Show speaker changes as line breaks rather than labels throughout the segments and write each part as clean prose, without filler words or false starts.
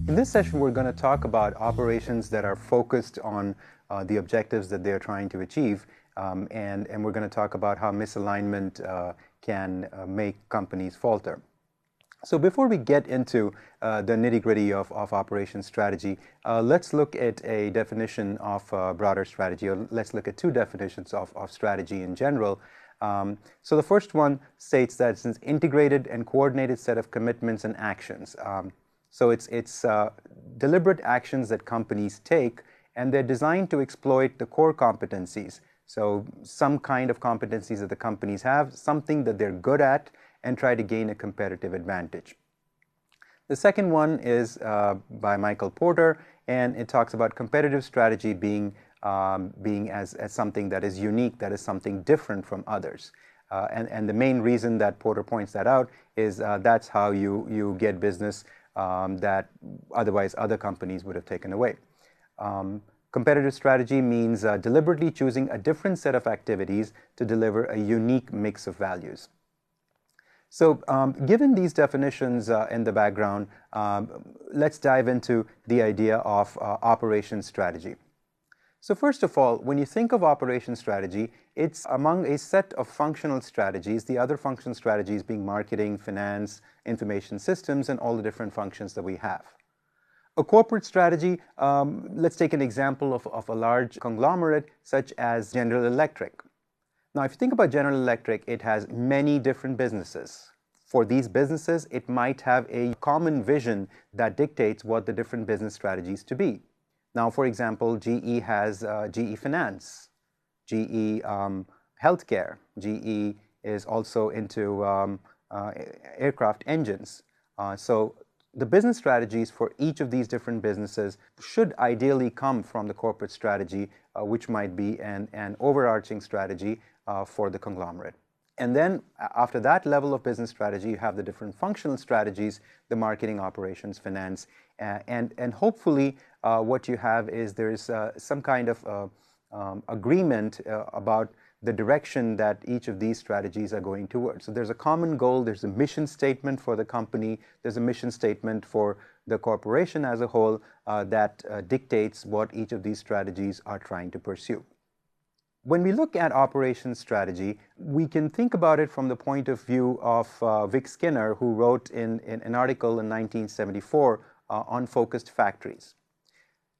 In this session, we're going to talk about operations that are focused on the objectives that they're trying to achieve, and we're going to talk about how misalignment can make companies falter. So before we get into the nitty-gritty of operations strategy, let's look at a definition of broader strategy, or let's look at two definitions of strategy in general. So the first one states that it's an integrated and coordinated set of commitments and actions. So it's deliberate actions that companies take, and they're designed to exploit the core competencies. So some kind of competencies that the companies have, something that they're good at, and try to gain a competitive advantage. The second one is by Michael Porter, and it talks about competitive strategy being as something that is unique, that is something different from others. And the main reason that Porter points that out is that's how you get business that otherwise other companies would have taken away. Competitive strategy means deliberately choosing a different set of activities to deliver a unique mix of values. So given these definitions in the background, let's dive into the idea of operations strategy. So first of all, when you think of operations strategy, it's among a set of functional strategies, the other functional strategies being marketing, finance, information systems, and all the different functions that we have. A corporate strategy, let's take an example of a large conglomerate such as General Electric. Now, if you think about General Electric, it has many different businesses. For these businesses, it might have a common vision that dictates what the different business strategies to be. Now, for example, GE has GE Finance, GE Healthcare. GE is also into aircraft engines. So the business strategies for each of these different businesses should ideally come from the corporate strategy, which might be an overarching strategy for the conglomerate. And then after that level of business strategy, you have the different functional strategies, the marketing, operations, finance, and hopefully what you have is there's some kind of agreement about the direction that each of these strategies are going towards. So there's a common goal, there's a mission statement for the company, there's a mission statement for the corporation as a whole that dictates what each of these strategies are trying to pursue. When we look at operations strategy, we can think about it from the point of view of Vic Skinner, who wrote in an article in 1974 on focused factories.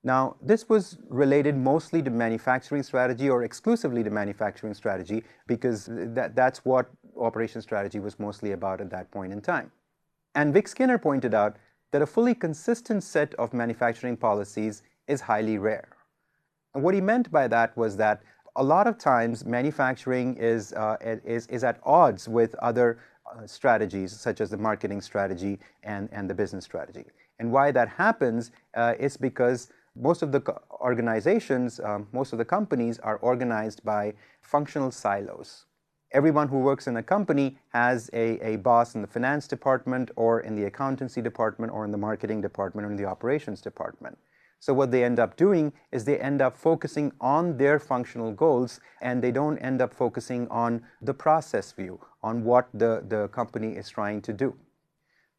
Now, this was related mostly to manufacturing strategy or exclusively to manufacturing strategy because that's what operations strategy was mostly about at that point in time. And Vic Skinner pointed out that a fully consistent set of manufacturing policies is highly rare. And what he meant by that was that a lot of times manufacturing is at odds with other strategies such as the marketing strategy and the business strategy. And why that happens is because most of the organizations, most of the companies are organized by functional silos. Everyone who works in a company has a boss in the finance department or in the accountancy department or in the marketing department or in the operations department. So what they end up doing is they end up focusing on their functional goals, and they don't end up focusing on the process view, on what the company is trying to do.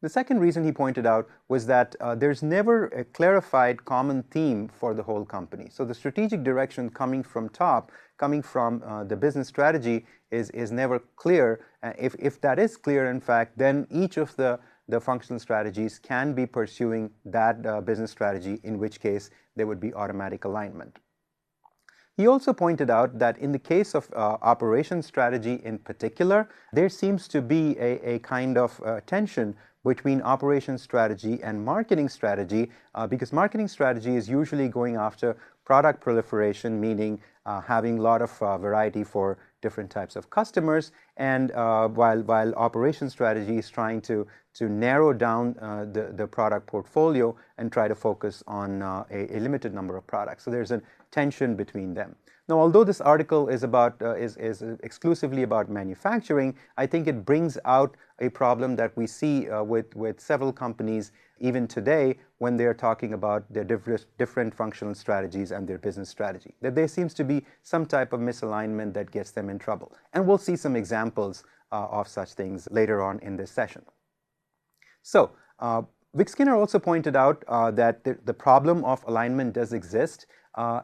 The second reason he pointed out was that there's never a clarified common theme for the whole company. So the strategic direction coming from top, coming from the business strategy is never clear. If that is clear, in fact, then each of the functional strategies can be pursuing that business strategy, in which case there would be automatic alignment. He also pointed out that in the case of operations strategy in particular, there seems to be a kind of tension between operations strategy and marketing strategy, because marketing strategy is usually going after product proliferation, meaning having a lot of variety for different types of customers, and while operations strategy is trying to narrow down the product portfolio and try to focus on a limited number of products. So there's a tension between them. Now, although this article is exclusively about manufacturing, I think it brings out a problem that we see with several companies even today when they're talking about their different functional strategies and their business strategy, that there seems to be some type of misalignment that gets them in trouble. And we'll see some examples of such things later on in this session. So Vic Skinner also pointed out that the problem of alignment does exist,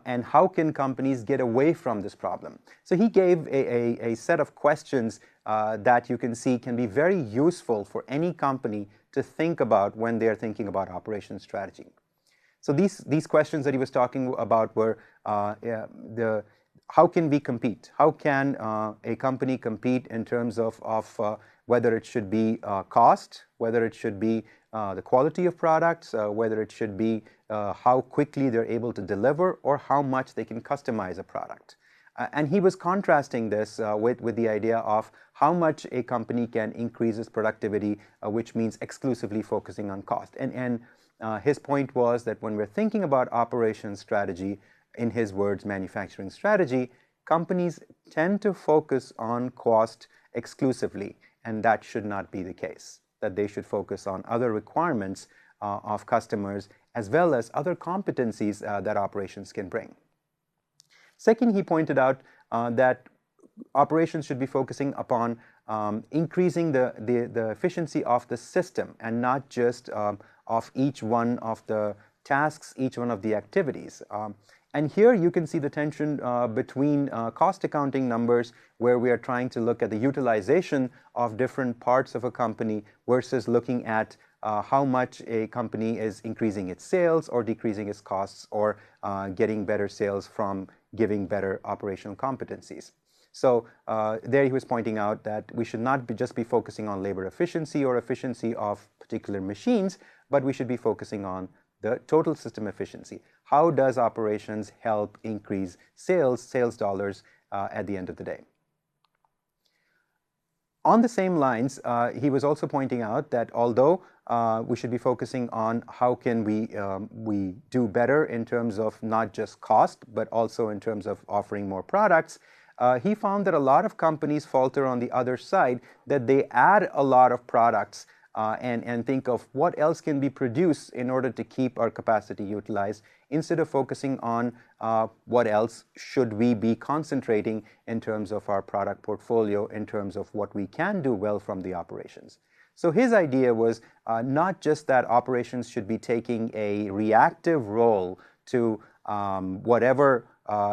and how can companies get away from this problem. So he gave a set of questions that you can see can be very useful for any company to think about when they're thinking about operations strategy. So these questions that he was talking about were how can we compete? How can a company compete in terms of whether it should be cost, whether it should be the quality of products, whether it should be how quickly they're able to deliver, or how much they can customize a product. And he was contrasting this with the idea of how much a company can increase its productivity, which means exclusively focusing on cost. And his point was that when we're thinking about operations strategy, in his words, manufacturing strategy, companies tend to focus on cost exclusively, and that should not be the case, that they should focus on other requirements of customers as well as other competencies that operations can bring. Second, he pointed out that operations should be focusing upon increasing the efficiency of the system and not just of each one of the tasks, each one of the activities. And here you can see the tension between cost accounting numbers, where we are trying to look at the utilization of different parts of a company versus looking at how much a company is increasing its sales or decreasing its costs, or getting better sales from giving better operational competencies. So there he was pointing out that we should not just be focusing on labor efficiency or efficiency of particular machines, but we should be focusing on the total system efficiency. How does operations help increase sales dollars at the end of the day? On the same lines, he was also pointing out that although we should be focusing on how can we do better in terms of not just cost, but also in terms of offering more products, he found that a lot of companies falter on the other side, that they add a lot of products and think of what else can be produced in order to keep our capacity utilized, instead of focusing on what else should we be concentrating in terms of our product portfolio, in terms of what we can do well from the operations. So his idea was not just that operations should be taking a reactive role to whatever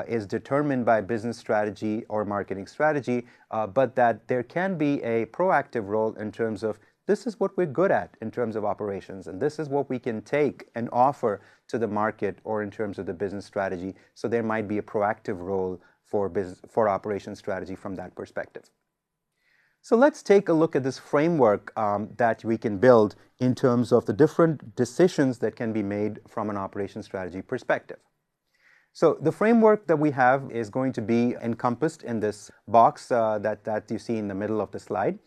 is determined by business strategy or marketing strategy, but that there can be a proactive role in terms of this is what we're good at in terms of operations, and this is what we can take and offer to the market or in terms of the business strategy. So there might be a proactive role for operations strategy from that perspective. So let's take a look at this framework that we can build in terms of the different decisions that can be made from an operations strategy perspective. So the framework that we have is going to be encompassed in this box that you see in the middle of the slide.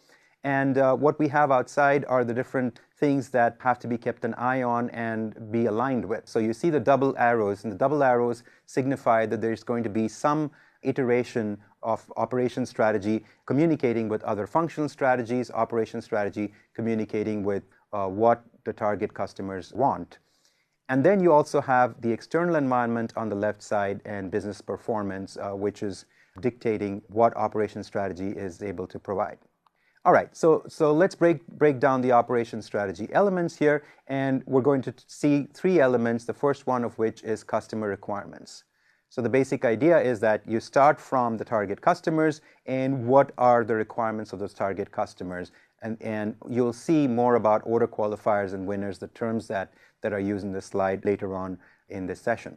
And what we have outside are the different things that have to be kept an eye on and be aligned with. So you see the double arrows, and the double arrows signify that there's going to be some iteration of operations strategy communicating with other functional strategies, operations strategy communicating with what the target customers want. And then you also have the external environment on the left side and business performance, which is dictating what operations strategy is able to provide. All right, so let's break down the operations strategy elements here, and we're going to see three elements, the first one of which is customer requirements. So the basic idea is that you start from the target customers and what are the requirements of those target customers. And you'll see more about order qualifiers and winners, the terms that are used in this slide later on in this session.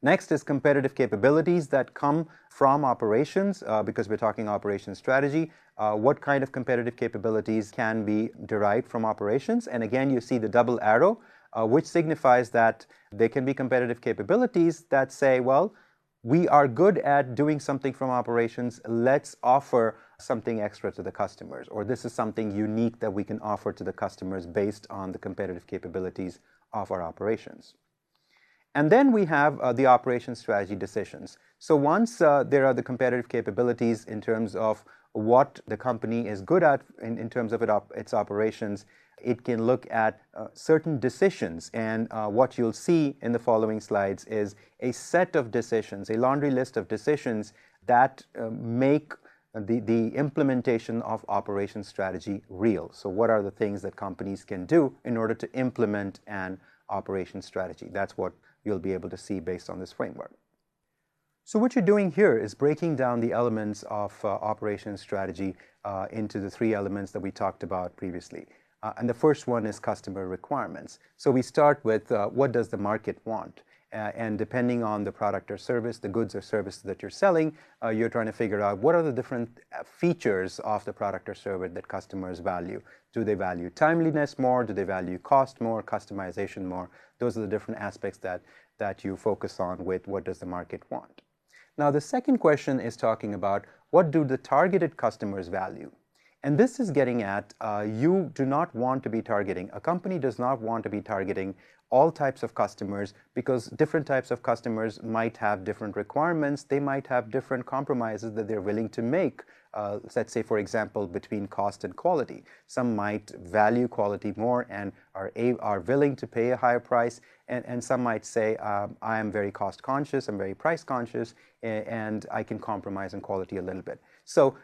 Next is competitive capabilities that come from operations, because we're talking operations strategy. What kind of competitive capabilities can be derived from operations? And again, you see the double arrow, which signifies that there can be competitive capabilities that say, well, we are good at doing something from operations, let's offer something extra to the customers, or this is something unique that we can offer to the customers based on the competitive capabilities of our operations. And then we have the operations strategy decisions. So once there are the competitive capabilities in terms of what the company is good at in terms of its operations, it can look at certain decisions. And what you'll see in the following slides is a set of decisions, a laundry list of decisions that make the implementation of operations strategy real. So what are the things that companies can do in order to implement an operations strategy? That's what you'll be able to see based on this framework. So what you're doing here is breaking down the elements of operations strategy into the three elements that we talked about previously. And the first one is customer requirements. So we start with what does the market want? And depending on the product or service, the goods or service that you're selling, you're trying to figure out what are the different features of the product or service that customers value. Do they value timeliness more? Do they value cost more, customization more? Those are the different aspects that you focus on with what does the market want. Now, the second question is talking about what do the targeted customers value? And this is getting at you do not want to be targeting, a company does not want to be targeting all types of customers because different types of customers might have different requirements, they might have different compromises that they're willing to make. Let's say, for example, between cost and quality. Some might value quality more and are willing to pay a higher price, and some might say, I am very cost conscious, I'm very price conscious, and I can compromise on quality a little bit. So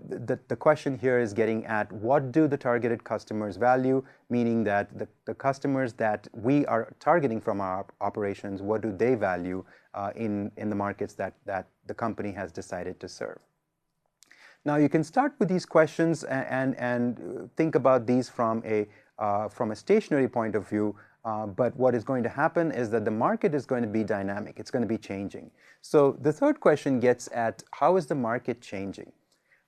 the question here is getting at what do the targeted customers value, meaning that the customers that we are targeting from our operations, what do they value in the markets that the company has decided to serve. Now you can start with these questions and think about these from a stationary point of view, but what is going to happen is that the market is going to be dynamic, it's going to be changing. So the third question gets at how is the market changing?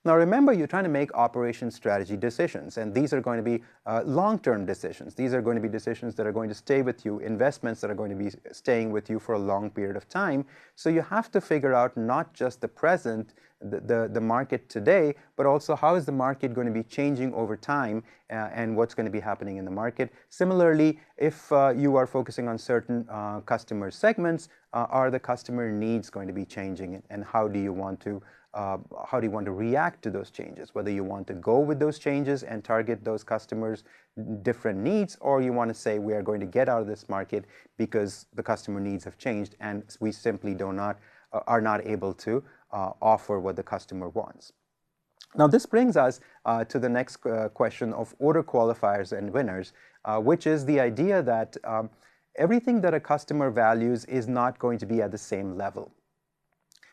Now remember, you're trying to make operation strategy decisions, and these are going to be long-term decisions. These are going to be decisions that are going to stay with you, investments that are going to be staying with you for a long period of time. So you have to figure out not just the present, the market today, but also how is the market going to be changing over time and what's going to be happening in the market. Similarly, if you are focusing on certain customer segments, are the customer needs going to be changing, and how do you want to react to those changes? Whether you want to go with those changes and target those customers' different needs, or you want to say we are going to get out of this market because the customer needs have changed and we simply are not able to offer what the customer wants. Now this brings us to the next question of order qualifiers and winners, which is the idea that everything that a customer values is not going to be at the same level.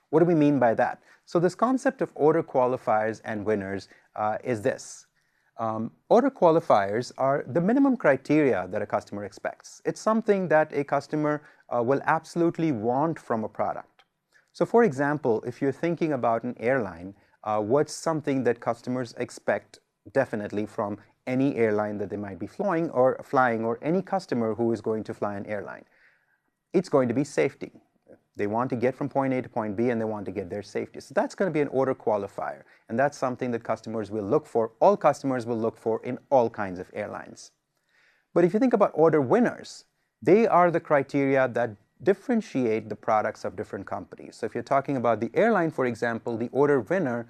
What do we mean by that? So this concept of order qualifiers and winners is this. Order qualifiers are the minimum criteria that a customer expects. It's something that a customer will absolutely want from a product. So for example, if you're thinking about an airline, what's something that customers expect definitely from any airline that they might be flying or any customer who is going to fly an airline? It's going to be safety. They want to get from point A to point B and they want to get their safety. So that's going to be an order qualifier, and that's something that customers will look for, all customers will look for in all kinds of airlines. But if you think about order winners, they are the criteria that differentiate the products of different companies. So if you're talking about the airline, for example, the order winner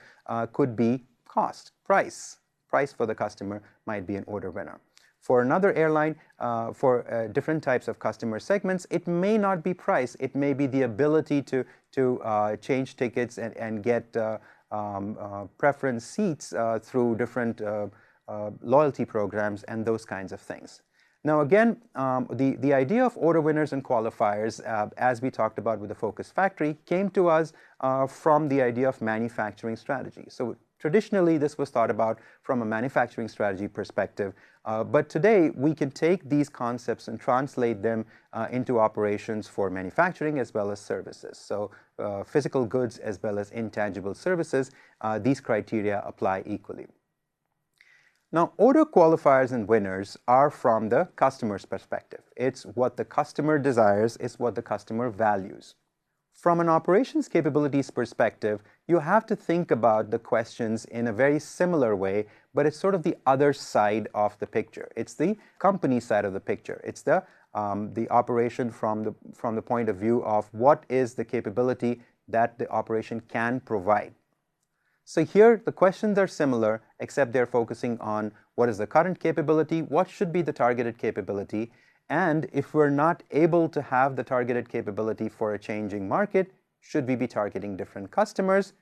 could be cost, price. Price for the customer might be an order winner. For another airline, for different types of customer segments, it may not be price. It may be the ability to change tickets and get preference seats through different loyalty programs and those kinds of things. Now again, the idea of order winners and qualifiers, as we talked about with the Focus Factory, came to us from the idea of manufacturing strategy. So traditionally, this was thought about from a manufacturing strategy perspective, but today we can take these concepts and translate them into operations for manufacturing as well as services. So physical goods as well as intangible services, these criteria apply equally. Now, order qualifiers and winners are from the customer's perspective. It's what the customer desires, it's what the customer values. From an operations capabilities perspective, you have to think about the questions in a very similar way, but it's sort of the other side of the picture. It's the company side of the picture. It's the operation from the point of view of what is the capability that the operation can provide. So here the questions are similar, except they're focusing on what is the current capability, what should be the targeted capability, and if we're not able to have the targeted capability for a changing market, should we be targeting different customers?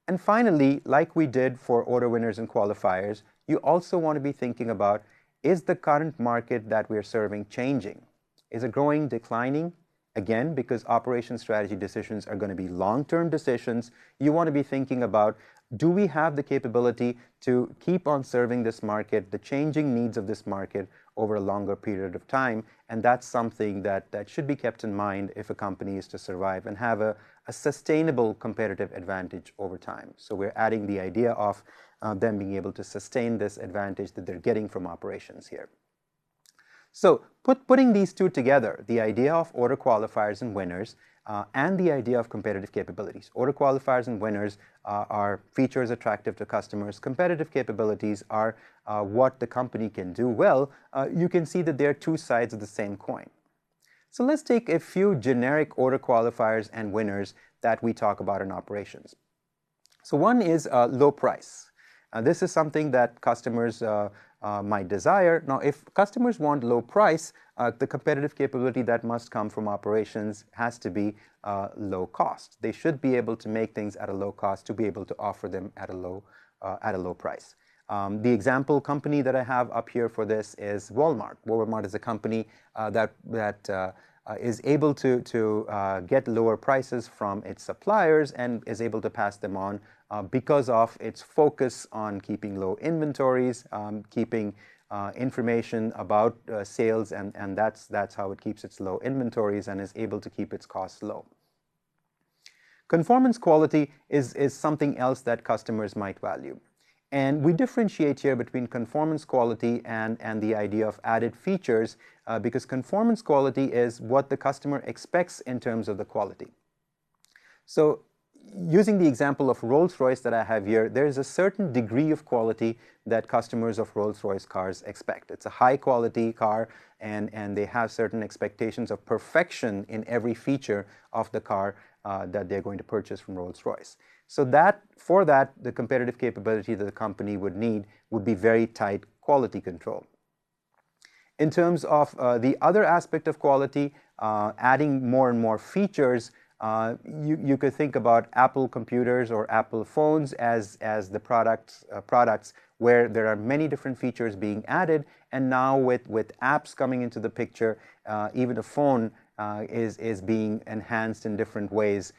And finally, like we did for order winners and qualifiers, you also want to be thinking about, is the current market that we're serving changing? Is it growing, declining? Again, because operation strategy decisions are going to be long-term decisions, you want to be thinking about, do we have the capability to keep on serving this market, the changing needs of this market over a longer period of time? And that's something that should be kept in mind if a company is to survive and have a sustainable competitive advantage over time. So we're adding the idea of them being able to sustain this advantage that they're getting from operations here. So putting these two together, the idea of order qualifiers and winners and the idea of competitive capabilities. Order qualifiers and winners are features attractive to customers. Competitive capabilities are what the company can do well. You can see that they're two sides of the same coin. So let's take a few generic order qualifiers and winners that we talk about in operations. So one is low price. This is something that customers might desire. Now, if customers want low price, the competitive capability that must come from operations has to be low cost. They should be able to make things at a low cost to be able to offer them at a low price. The example company that I have up here for this is Walmart. Walmart is a company that is able to get lower prices from its suppliers and is able to pass them on because of its focus on keeping low inventories, keeping information about sales, and that's how it keeps its low inventories and is able to keep its costs low. Conformance quality is something else that customers might value. And we differentiate here between conformance quality and the idea of added features because conformance quality is what the customer expects in terms of the quality. So using the example of Rolls-Royce that I have here, there is a certain degree of quality that customers of Rolls-Royce cars expect. It's a high quality car and they have certain expectations of perfection in every feature of the car that they're going to purchase from Rolls-Royce. So for that, the competitive capability that the company would need would be very tight quality control. In terms of the other aspect of quality, adding more and more features, you could think about Apple computers or Apple phones as the products where there are many different features being added, and now with apps coming into the picture, even a phone is being enhanced in different ways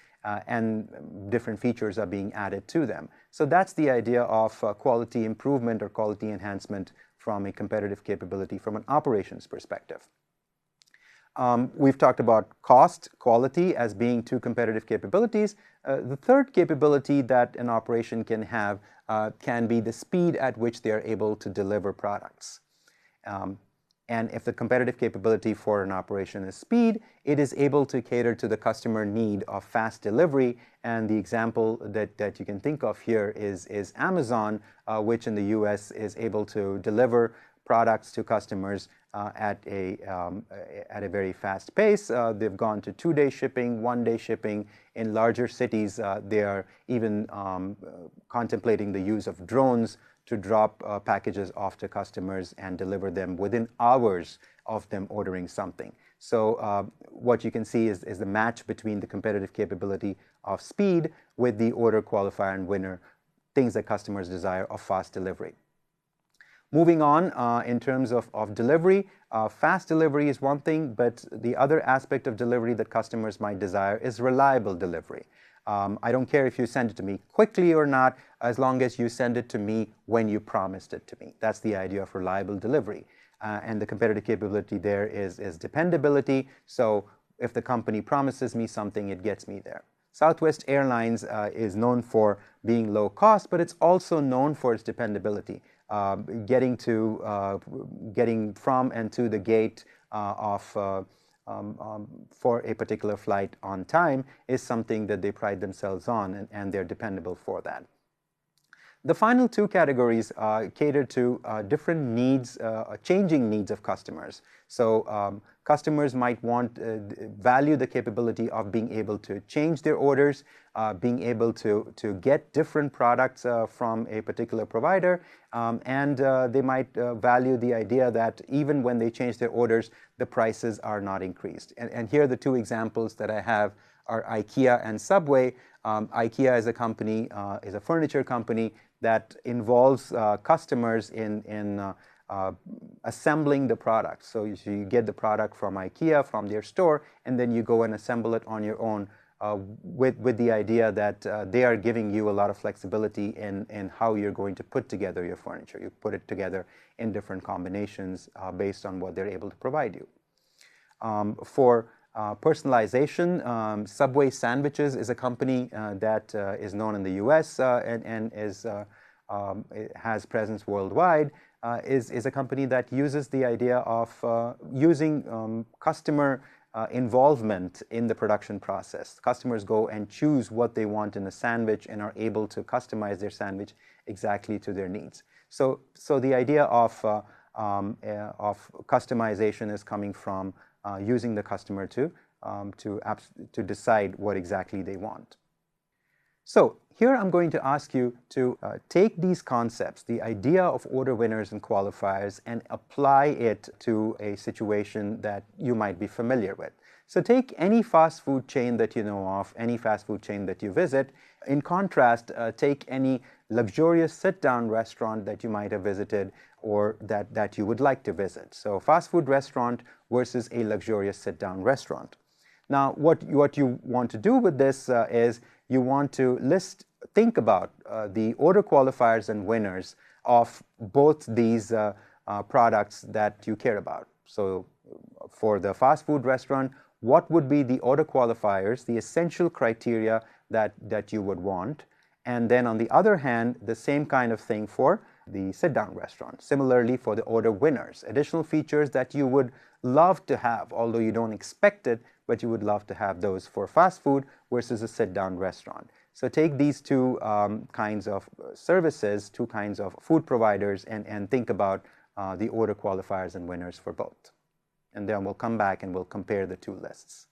and different features are being added to them. So that's the idea of quality improvement or quality enhancement from a competitive capability from an operations perspective. We've talked about cost, quality as being two competitive capabilities. The third capability that an operation can have can be the speed at which they are able to deliver products. And if the competitive capability for an operation is speed, it is able to cater to the customer need of fast delivery. And the example that you can think of here is Amazon, which in the US is able to deliver products to customers at a very fast pace. They've gone to 2-day shipping, 1-day shipping. In larger cities, they are even contemplating the use of drones to drop packages off to customers and deliver them within hours of them ordering something. So what you can see is the match between the competitive capability of speed with the order qualifier and winner, things that customers desire of fast delivery. Moving on, in terms of delivery, fast delivery is one thing, but the other aspect of delivery that customers might desire is reliable delivery. I don't care if you send it to me quickly or not, as long as you send it to me when you promised it to me. That's the idea of reliable delivery. And the competitive capability there is dependability. So if the company promises me something, it gets me there. Southwest Airlines is known for being low cost, but it's also known for its dependability. Getting from and to the gate for a particular flight on time is something that they pride themselves on, and they're dependable for that. The final two categories cater to different needs, changing needs of customers. So customers might value the capability of being able to change their orders, being able to get different products from a particular provider, and they might value the idea that even when they change their orders, the prices are not increased. And here are the two examples that I have are IKEA and Subway. IKEA is a company, is a furniture company that involves customers in assembling the product. So you get the product from IKEA, from their store, and then you go and assemble it on your own with the idea that they are giving you a lot of flexibility in how you're going to put together your furniture. You put it together in different combinations based on what they're able to provide you. For personalization, Subway Sandwiches is a company that is known in the US and has presence worldwide. Is a company that uses the idea of using customer involvement in the production process. Customers go and choose what they want in a sandwich and are able to customize their sandwich exactly to their needs. So the idea of customization is coming from using the customer to decide what exactly they want. So here I'm going to ask you to take these concepts, the idea of order winners and qualifiers, and apply it to a situation that you might be familiar with. So take any fast food chain that you know of, any fast food chain that you visit. In contrast, take any luxurious sit-down restaurant that you might have visited or that you would like to visit. So fast food restaurant versus a luxurious sit-down restaurant. Now, what you want to do with this is you want to think about the order qualifiers and winners of both these products that you care about. So for the fast food restaurant, what would be the order qualifiers, the essential criteria that you would want? And then on the other hand, the same kind of thing for the sit-down restaurant. Similarly, for the order winners, additional features that you would love to have, although you don't expect it, but you would love to have those for fast food versus a sit-down restaurant. So take these two kinds of services, two kinds of food providers, and think about the order qualifiers and winners for both. And then we'll come back and we'll compare the two lists.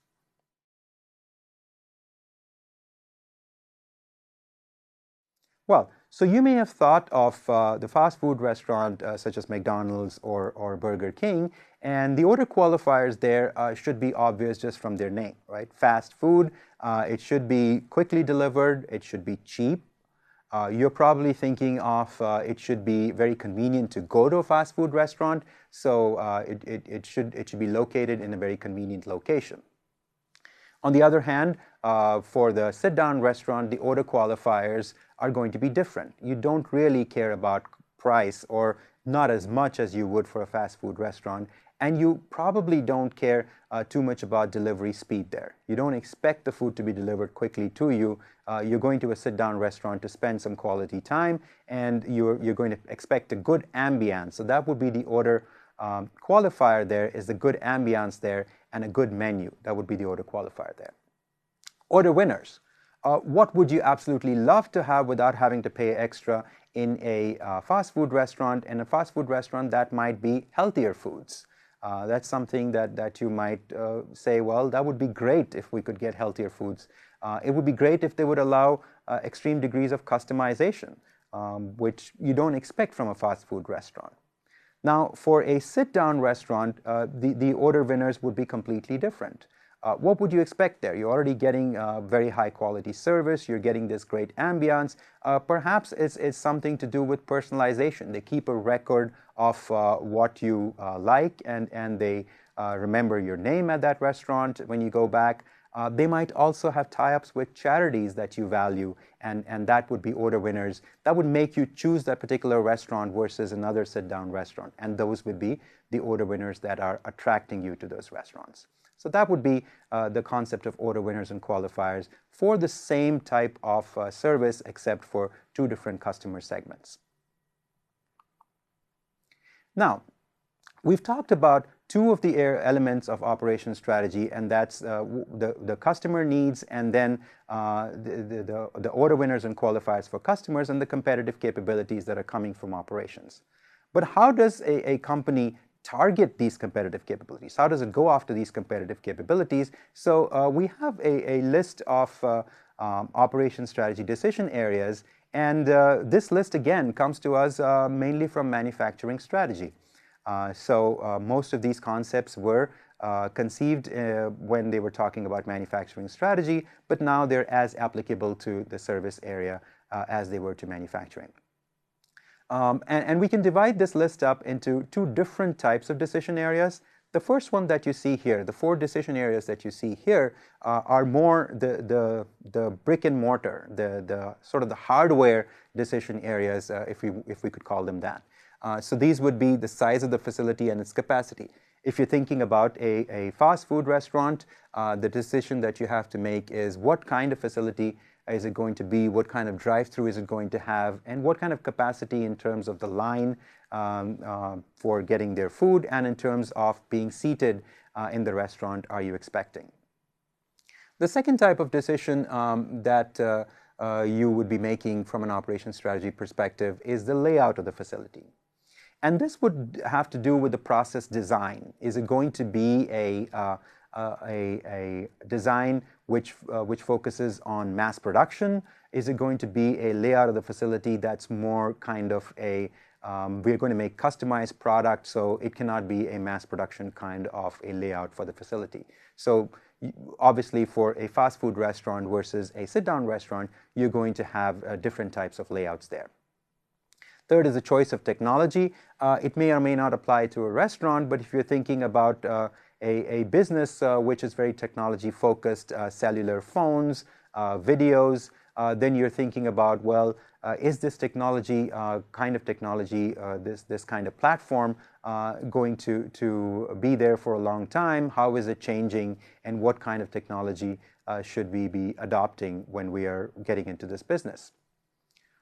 Well, so you may have thought of the fast food restaurant such as McDonald's or Burger King, and the order qualifiers there should be obvious just from their name, right? Fast food, it should be quickly delivered, it should be cheap. You're probably thinking of it should be very convenient to go to a fast food restaurant, so it should be located in a very convenient location. On the other hand, for the sit-down restaurant, the order qualifiers are going to be different. You don't really care about price, or not as much as you would for a fast food restaurant, and you probably don't care too much about delivery speed there. You don't expect the food to be delivered quickly to you. You're going to a sit-down restaurant to spend some quality time, and you're going to expect a good ambiance. So that would be the order qualifier there, is the good ambiance there and a good menu. That would be the order qualifier there. Order winners. What would you absolutely love to have without having to pay extra in a fast food restaurant? And a fast food restaurant, that might be healthier foods. That's something that you might say, well, that would be great if we could get healthier foods. It would be great if they would allow extreme degrees of customization, which you don't expect from a fast food restaurant. Now, for a sit-down restaurant, the order winners would be completely different. What would you expect there? You're already getting very high quality service, you're getting this great ambiance. Perhaps it's something to do with personalization. They keep a record of what you like, and they remember your name at that restaurant when you go back. They might also have tie-ups with charities that you value, and that would be order winners. That would make you choose that particular restaurant versus another sit-down restaurant, and those would be the order winners that are attracting you to those restaurants. So that would be the concept of order winners and qualifiers for the same type of service, except for two different customer segments. Now, we've talked about two of the elements of operations strategy, and that's the customer needs, and then the order winners and qualifiers for customers, and the competitive capabilities that are coming from operations. But how does a company target these competitive capabilities? How does it go after these competitive capabilities? So we have a list of operation strategy decision areas, and this list again comes to us mainly from manufacturing strategy. So most of these concepts were conceived when they were talking about manufacturing strategy, but now they're as applicable to the service area as they were to manufacturing. And we can divide this list up into two different types of decision areas. The first one that you see here, the 4 decision areas that you see here, are more the brick and mortar, the sort of the hardware decision areas, if we could call them that. So these would be the size of the facility and its capacity. If you're thinking about a fast food restaurant, the decision that you have to make is what kind of facility is it going to be, what kind of drive-through is it going to have, and what kind of capacity in terms of the line for getting their food and in terms of being seated in the restaurant are you expecting. The second type of decision that you would be making from an operations strategy perspective is the layout of the facility. And this would have to do with the process design. Is it going to be a design which focuses on mass production? Is it going to be a layout of the facility that's more kind of a, we're going to make customized product, so it cannot be a mass production kind of a layout for the facility. So obviously for a fast food restaurant versus a sit-down restaurant, you're going to have different types of layouts there. Third is the choice of technology. It may or may not apply to a restaurant, but if you're thinking about a business which is very technology focused, cellular phones, videos, then you're thinking about, well, is this technology, kind of technology, this kind of platform going to be there for a long time? How is it changing, and what kind of technology should we be adopting when we are getting into this business?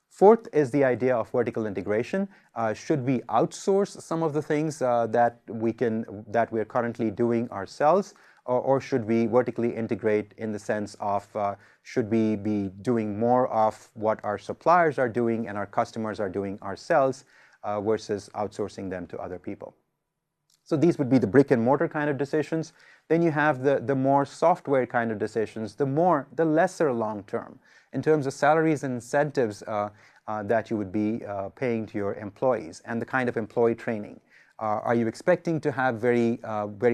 Fourth is the idea of vertical integration. Should we outsource some of the things that we're currently doing ourselves, or should we vertically integrate in the sense of should we be doing more of what our suppliers are doing and our customers are doing ourselves versus outsourcing them to other people? So these would be the brick and mortar kind of decisions. Then you have the more software kind of decisions, the lesser long term. In terms of salaries and incentives that you would be paying to your employees and the kind of employee training. Are you expecting to have very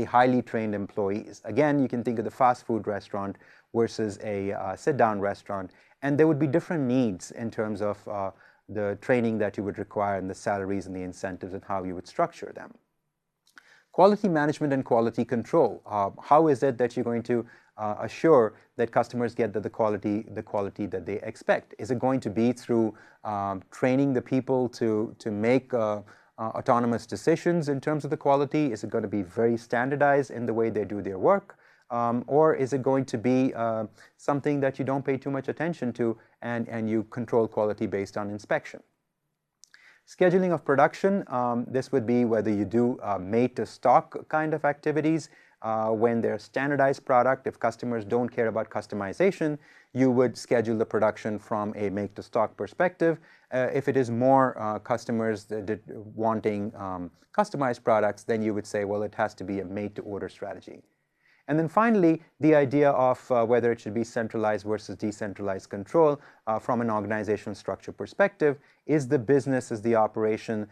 highly trained employees? Again, you can think of the fast food restaurant versus a sit-down restaurant, and there would be different needs in terms of the training that you would require and the salaries and the incentives and how you would structure them. Quality management and quality control. How is it that you're going to assure that customers get the quality that they expect? Is it going to be through training the people to make autonomous decisions in terms of the quality? Is it going to be very standardized in the way they do their work? Or is it going to be something that you don't pay too much attention to and you control quality based on inspection? Scheduling of production, this would be whether you do made-to-stock kind of activities. When they're standardized product, if customers don't care about customization, you would schedule the production from a make-to-stock perspective. If it is more customers wanting customized products, then you would say, well, it has to be a made-to-order strategy. And then finally, the idea of whether it should be centralized versus decentralized control from an organizational structure perspective. Is the business, is the operation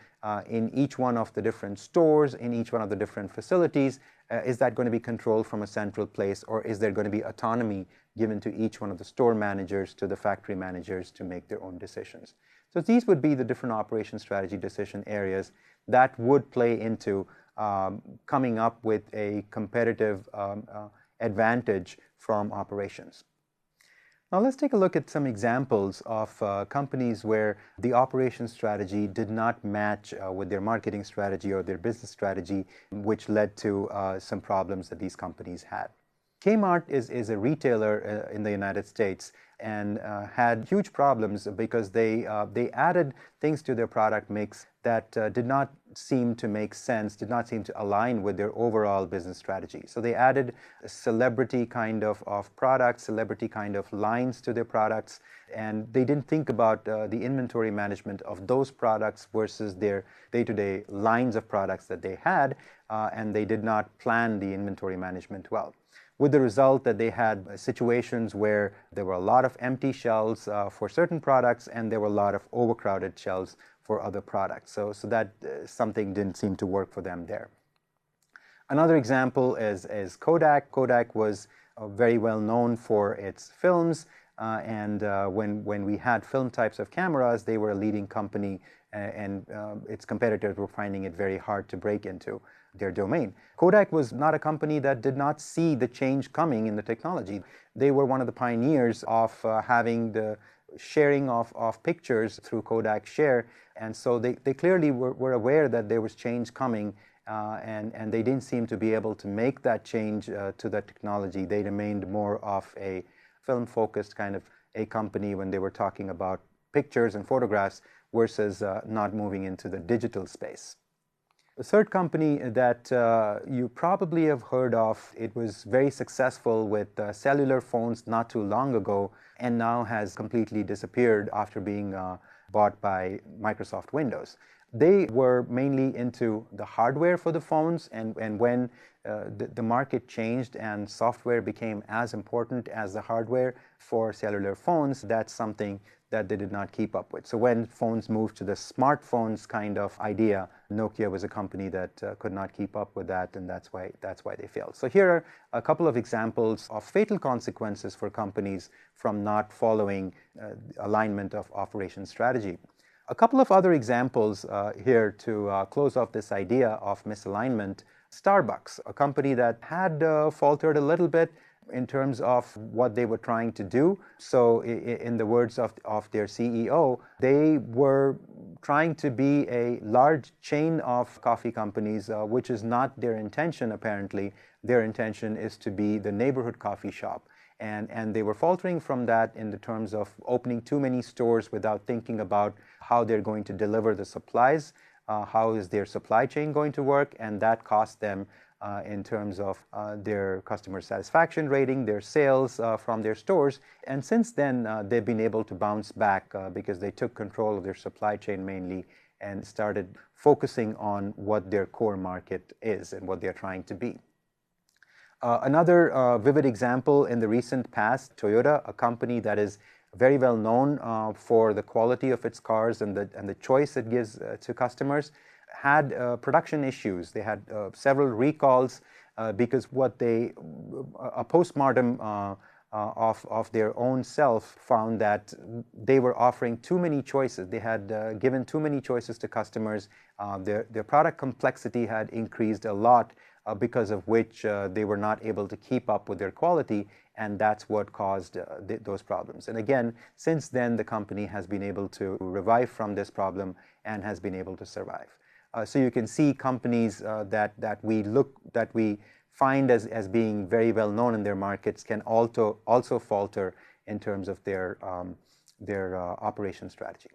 in each one of the different stores, in each one of the different facilities, is that going to be controlled from a central place, or is there going to be autonomy given to each one of the store managers, to the factory managers to make their own decisions? So these would be the different operation strategy decision areas that would play into coming up with a competitive advantage from operations. Now let's take a look at some examples of companies where the operations strategy did not match with their marketing strategy or their business strategy, which led to some problems that these companies had. Kmart is a retailer in the United States and had huge problems because they added things to their product mix that did not seem to make sense, did not seem to align with their overall business strategy. So they added a celebrity kind of products, celebrity kind of lines to their products, and they didn't think about the inventory management of those products versus their day-to-day lines of products that they had, and they did not plan the inventory management well. With the result that they had situations where there were a lot of empty shelves for certain products and there were a lot of overcrowded shelves for other products. So that something didn't seem to work for them there. Another example is Kodak. Kodak was very well known for its films, and when we had film types of cameras, they were a leading company, and its competitors were finding it very hard to break into their domain. Kodak was not a company that did not see the change coming in the technology. They were one of the pioneers of having the sharing of pictures through Kodak Share, and so they clearly were aware that there was change coming, and they didn't seem to be able to make that change to the technology. They remained more of a film-focused kind of a company when they were talking about pictures and photographs versus not moving into the digital space. The third company that you probably have heard of, it was very successful with cellular phones not too long ago, and now has completely disappeared after being bought by Microsoft Windows. They were mainly into the hardware for the phones, and when the market changed and software became as important as the hardware for cellular phones, that's something that they did not keep up with. So when phones moved to the smartphones kind of idea, Nokia was a company that could not keep up with that, and that's why they failed. So here are a couple of examples of fatal consequences for companies from not following alignment of operations strategy. A couple of other examples here to close off this idea of misalignment. Starbucks, a company that had faltered a little bit in terms of what they were trying to do. So in the words of their CEO, they were trying to be a large chain of coffee companies, which is not their intention apparently. Their intention is to be the neighborhood coffee shop. And they were faltering from that in the terms of opening too many stores without thinking about how they're going to deliver the supplies, how is their supply chain going to work, and that cost them in terms of their customer satisfaction rating, their sales from their stores. And since then, they've been able to bounce back because they took control of their supply chain mainly and started focusing on what their core market is and what they're trying to be. Another vivid example in the recent past, Toyota, a company that is very well known for the quality of its cars and the choice it gives to customers, had production issues. They had several recalls because a postmortem of their own self found that they were offering too many choices. They had given too many choices to customers. Their product complexity had increased a lot, because of which they were not able to keep up with their quality, and that's what caused those problems. And again, since then, the company has been able to revive from this problem and has been able to survive. So you can see companies that we find as being very well known in their markets can also falter in terms of their operation strategy.